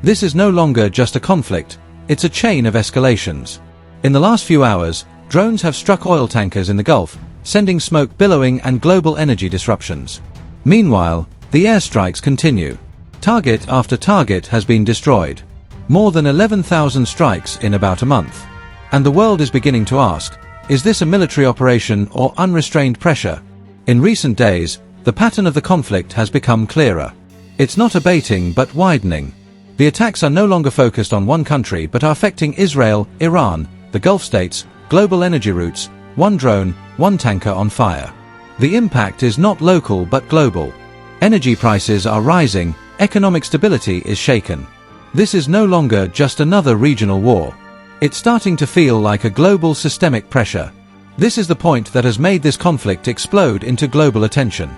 This is no longer just a conflict, it's a chain of escalations. In the last few hours, drones have struck oil tankers in the Gulf, sending smoke billowing and global energy disruptions. Meanwhile, the airstrikes continue. Target after target has been destroyed. More than 11,000 strikes in about a month. And the world is beginning to ask, is this a military operation or unrestrained pressure? In recent days, the pattern of the conflict has become clearer. It's not abating but widening. The attacks are no longer focused on one country but are affecting Israel, Iran, the Gulf states, global energy routes, one drone, one tanker on fire. The impact is not local but global. Energy prices are rising, economic stability is shaken. This is no longer just another regional war. It's starting to feel like a global systemic pressure. This is the point that has made this conflict explode into global attention.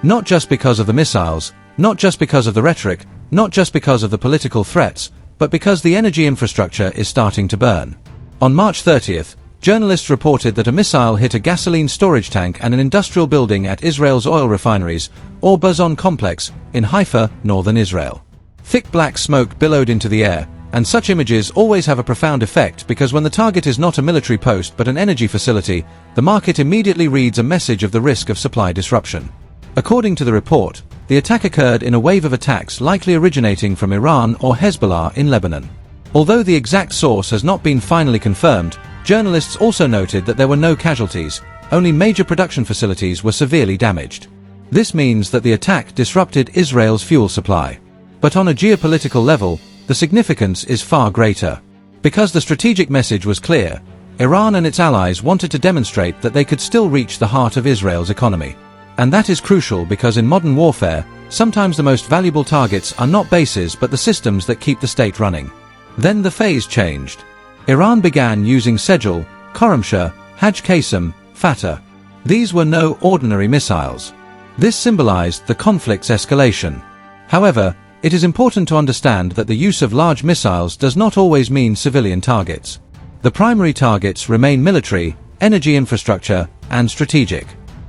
Not just because of the missiles, not just because of the rhetoric, not just because of the political threats, but because the energy infrastructure is starting to burn. On March 30th, journalists reported that a missile hit a gasoline storage tank and an industrial building at Israel's oil refineries, or Bazon complex, in Haifa, northern Israel. Thick black smoke billowed into the air, and such images always have a profound effect because when the target is not a military post but an energy facility, the market immediately reads a message of the risk of supply disruption. According to the report, the attack occurred in a wave of attacks likely originating from Iran or Hezbollah in Lebanon. Although the exact source has not been finally confirmed, journalists also noted that there were no casualties, only major production facilities were severely damaged. This means that the attack disrupted Israel's fuel supply. But on a geopolitical level, the significance is far greater. Because the strategic message was clear, Iran and its allies wanted to demonstrate that they could still reach the heart of Israel's economy. And that is crucial because in modern warfare, sometimes the most valuable targets are not bases but the systems that keep the state running. Then the phase changed. Iran began using Sejal, Khorramshahr, Hajj Qasem, Fattah. These were no ordinary missiles. This symbolized the conflict's escalation. However, it is important to understand that the use of large missiles does not always mean civilian targets. The primary targets remain military, energy infrastructure, and strategic.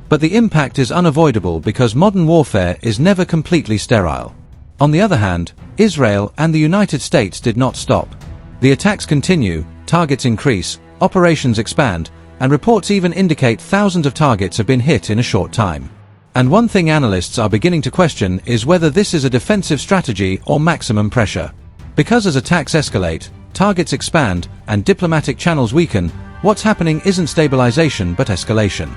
But the impact is unavoidable because modern warfare is never completely sterile. On the other hand, Israel and the United States did not stop. The attacks continue, targets increase, operations expand, and reports even indicate thousands of targets have been hit in a short time. And one thing analysts are beginning to question is whether this is a defensive strategy or maximum pressure. Because as attacks escalate, targets expand, and diplomatic channels weaken, what's happening isn't stabilization but escalation.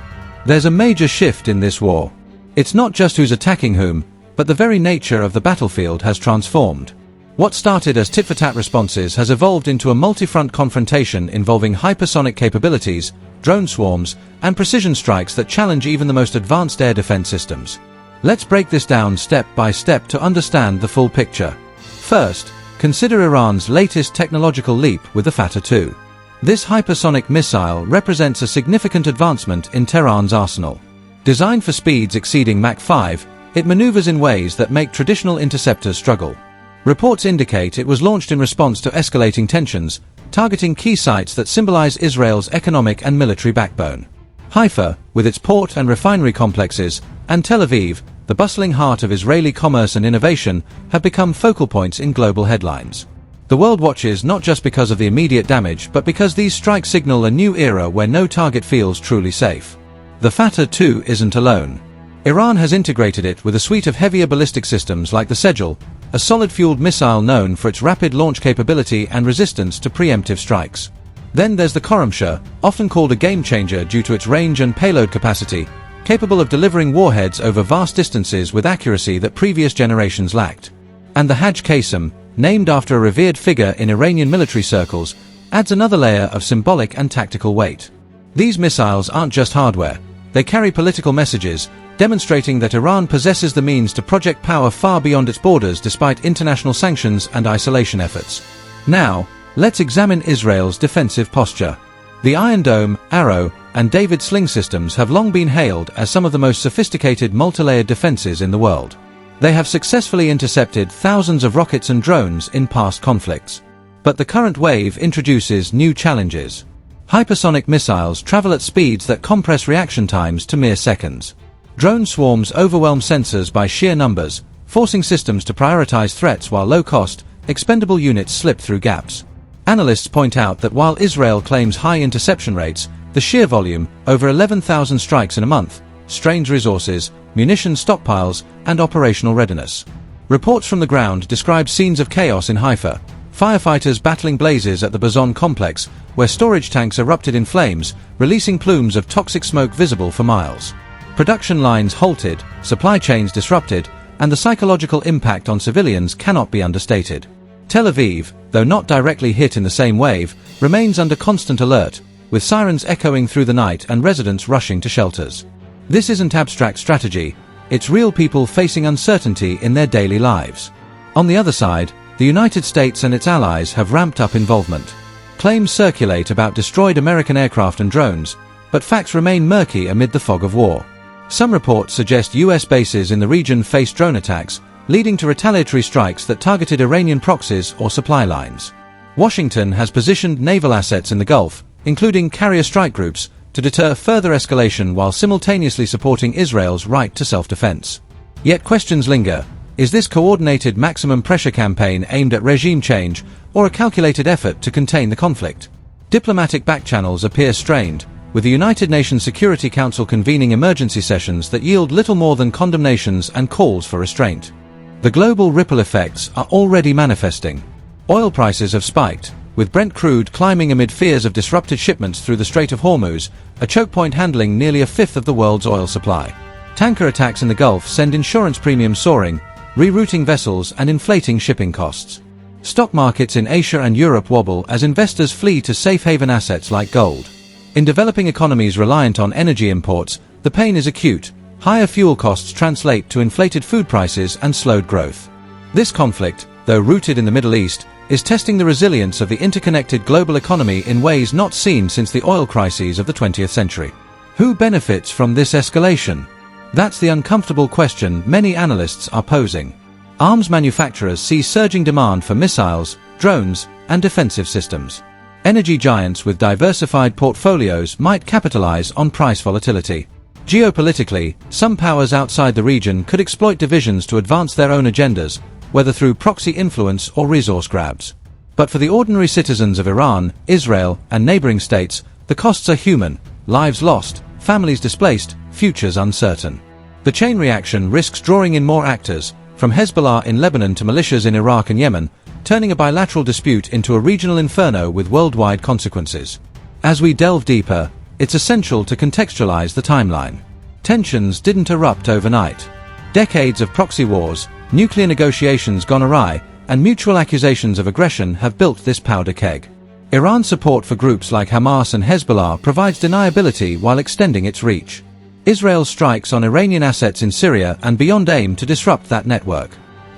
There's a major shift in this war. It's not just who's attacking whom, but the very nature of the battlefield has transformed. What started as tit-for-tat responses has evolved into a multi-front confrontation involving hypersonic capabilities, drone swarms, and precision strikes that challenge even the most advanced air defense systems. Let's break this down step by step to understand the full picture. First, consider Iran's latest technological leap with the Fattah 2. This hypersonic missile represents a significant advancement in Tehran's arsenal. Designed for speeds exceeding Mach 5, it maneuvers in ways that make traditional interceptors struggle. Reports indicate it was launched in response to escalating tensions, targeting key sites that symbolize Israel's economic and military backbone. Haifa, with its port and refinery complexes, and Tel Aviv, the bustling heart of Israeli commerce and innovation, have become focal points in global headlines. The world watches not just because of the immediate damage but because these strikes signal a new era where no target feels truly safe. The Fattah 2 isn't alone. Iran has integrated it with a suite of heavier ballistic systems like the Sejal, a solid-fueled missile known for its rapid launch capability and resistance to preemptive strikes. Then there's the Khorramshahr, often called a game-changer due to its range and payload capacity, capable of delivering warheads over vast distances with accuracy that previous generations lacked. And the Hajj Qasem, named after a revered figure in Iranian military circles, adds another layer of symbolic and tactical weight. These missiles aren't just hardware, they carry political messages, demonstrating that Iran possesses the means to project power far beyond its borders despite international sanctions and isolation efforts. Now, let's examine Israel's defensive posture. The Iron Dome, Arrow, and David Sling systems have long been hailed as some of the most sophisticated multi-layered defenses in the world. They have successfully intercepted thousands of rockets and drones in past conflicts. But the current wave introduces new challenges. Hypersonic missiles travel at speeds that compress reaction times to mere seconds. Drone swarms overwhelm sensors by sheer numbers, forcing systems to prioritize threats while low-cost, expendable units slipped through gaps. Analysts point out that while Israel claims high interception rates, the sheer volume, over 11,000 strikes in a month, strains resources, munitions stockpiles, and operational readiness. Reports from the ground describe scenes of chaos in Haifa, firefighters battling blazes at the Bazon complex, where storage tanks erupted in flames, releasing plumes of toxic smoke visible for miles. Production lines halted, supply chains disrupted, and the psychological impact on civilians cannot be understated. Tel Aviv, though not directly hit in the same wave, remains under constant alert, with sirens echoing through the night and residents rushing to shelters. This isn't abstract strategy, it's real people facing uncertainty in their daily lives. On the other side, the United States and its allies have ramped up involvement. Claims circulate about destroyed American aircraft and drones, but facts remain murky amid the fog of war. Some reports suggest US bases in the region faced drone attacks, leading to retaliatory strikes that targeted Iranian proxies or supply lines. Washington has positioned naval assets in the Gulf, including carrier strike groups, to deter further escalation while simultaneously supporting Israel's right to self-defense. Yet questions linger. Is this coordinated maximum pressure campaign aimed at regime change, or a calculated effort to contain the conflict? Diplomatic backchannels appear strained, with the United Nations Security Council convening emergency sessions that yield little more than condemnations and calls for restraint. The global ripple effects are already manifesting. Oil prices have spiked, with Brent crude climbing amid fears of disrupted shipments through the Strait of Hormuz, a choke point handling nearly a fifth of the world's oil supply. Tanker attacks in the Gulf send insurance premiums soaring, rerouting vessels and inflating shipping costs. Stock markets in Asia and Europe wobble as investors flee to safe haven assets like gold. In developing economies reliant on energy imports, the pain is acute. Higher fuel costs translate to inflated food prices and slowed growth. This conflict, though rooted in the Middle East, is testing the resilience of the interconnected global economy in ways not seen since the oil crises of the 20th century. Who benefits from this escalation? That's the uncomfortable question many analysts are posing. Arms manufacturers see surging demand for missiles, drones, and defensive systems. Energy giants with diversified portfolios might capitalize on price volatility. Geopolitically, some powers outside the region could exploit divisions to advance their own agendas, whether through proxy influence or resource grabs. But for the ordinary citizens of Iran, Israel, and neighboring states, the costs are human: lives lost, families displaced, futures uncertain. The chain reaction risks drawing in more actors, from Hezbollah in Lebanon to militias in Iraq and Yemen, turning a bilateral dispute into a regional inferno with worldwide consequences. As we delve deeper, it's essential to contextualize the timeline. Tensions didn't erupt overnight. Decades of proxy wars, nuclear negotiations gone awry, and mutual accusations of aggression have built this powder keg. Iran's support for groups like Hamas and Hezbollah provides deniability while extending its reach. Israel's strikes on Iranian assets in Syria and beyond aim to disrupt that network.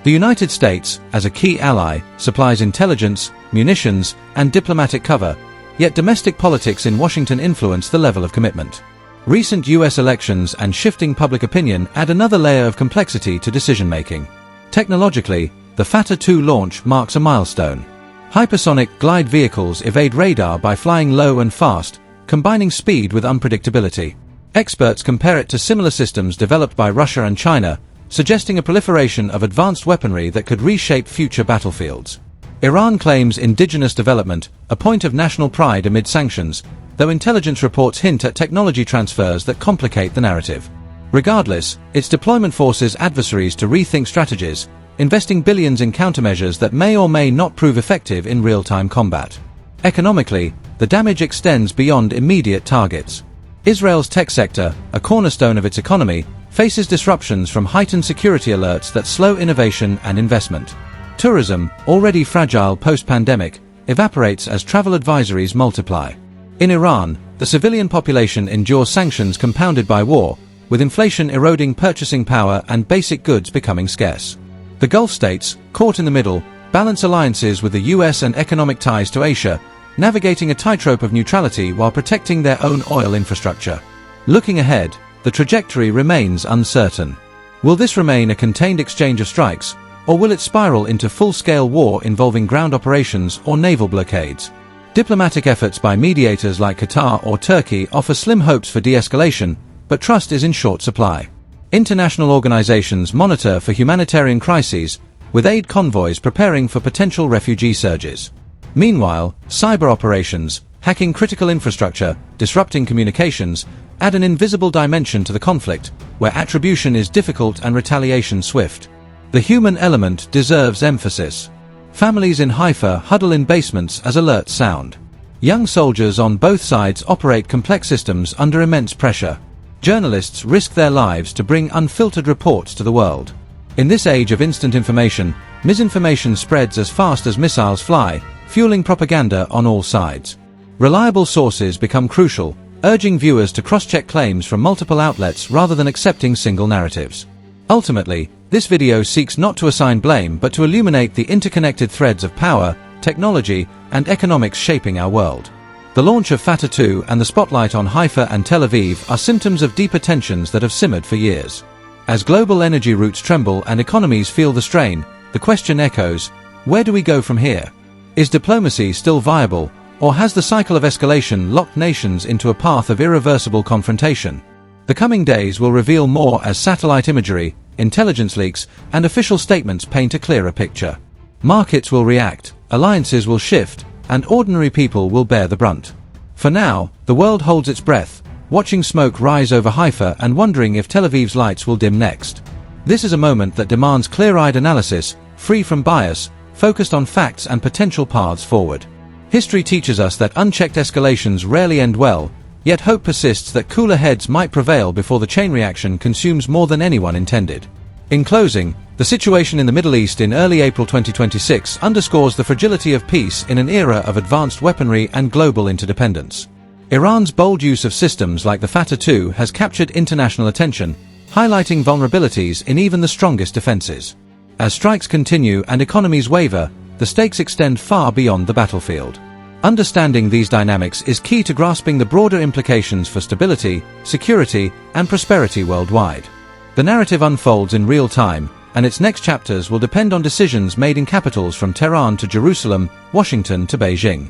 The United States, as a key ally, supplies intelligence, munitions, and diplomatic cover, yet domestic politics in Washington influence the level of commitment. Recent US elections and shifting public opinion add another layer of complexity to decision-making. Technologically, the Fattah 2 launch marks a milestone. Hypersonic glide vehicles evade radar by flying low and fast, combining speed with unpredictability. Experts compare it to similar systems developed by Russia and China, suggesting a proliferation of advanced weaponry that could reshape future battlefields. Iran claims indigenous development, a point of national pride amid sanctions, though intelligence reports hint at technology transfers that complicate the narrative. Regardless, its deployment forces adversaries to rethink strategies, investing billions in countermeasures that may or may not prove effective in real-time combat. Economically, the damage extends beyond immediate targets. Israel's tech sector, a cornerstone of its economy, faces disruptions from heightened security alerts that slow innovation and investment. Tourism, already fragile post-pandemic, evaporates as travel advisories multiply. In Iran, the civilian population endures sanctions compounded by war, with inflation eroding purchasing power and basic goods becoming scarce. The Gulf states, caught in the middle, balance alliances with the US and economic ties to Asia, navigating a tightrope of neutrality while protecting their own oil infrastructure. Looking ahead, the trajectory remains uncertain. Will this remain a contained exchange of strikes, or will it spiral into full-scale war involving ground operations or naval blockades? Diplomatic efforts by mediators like Qatar or Turkey offer slim hopes for de-escalation, but trust is in short supply. International organizations monitor for humanitarian crises, with aid convoys preparing for potential refugee surges. Meanwhile, cyber operations, hacking critical infrastructure, disrupting communications, add an invisible dimension to the conflict, where attribution is difficult and retaliation swift. The human element deserves emphasis. Families in Haifa huddle in basements as alerts sound. Young soldiers on both sides operate complex systems under immense pressure. Journalists risk their lives to bring unfiltered reports to the world. In this age of instant information, misinformation spreads as fast as missiles fly, fueling propaganda on all sides. Reliable sources become crucial, urging viewers to cross-check claims from multiple outlets rather than accepting single narratives. Ultimately, this video seeks not to assign blame but to illuminate the interconnected threads of power, technology, and economics shaping our world. The launch of Fattah 2 and the spotlight on Haifa and Tel Aviv are symptoms of deeper tensions that have simmered for years. As global energy routes tremble and economies feel the strain, the question echoes, where do we go from here? Is diplomacy still viable, or has the cycle of escalation locked nations into a path of irreversible confrontation? The coming days will reveal more as satellite imagery, intelligence leaks, and official statements paint a clearer picture. Markets will react, alliances will shift, and ordinary people will bear the brunt. For now, the world holds its breath, watching smoke rise over Haifa and wondering if Tel Aviv's lights will dim next. This is a moment that demands clear-eyed analysis, free from bias, focused on facts and potential paths forward. History teaches us that unchecked escalations rarely end well, yet hope persists that cooler heads might prevail before the chain reaction consumes more than anyone intended. In closing, the situation in the Middle East in early April 2026 underscores the fragility of peace in an era of advanced weaponry and global interdependence. Iran's bold use of systems like the Fattah 2 has captured international attention, highlighting vulnerabilities in even the strongest defenses. As strikes continue and economies waver, the stakes extend far beyond the battlefield. Understanding these dynamics is key to grasping the broader implications for stability, security, and prosperity worldwide. The narrative unfolds in real time, and its next chapters will depend on decisions made in capitals from Tehran to Jerusalem, Washington to Beijing.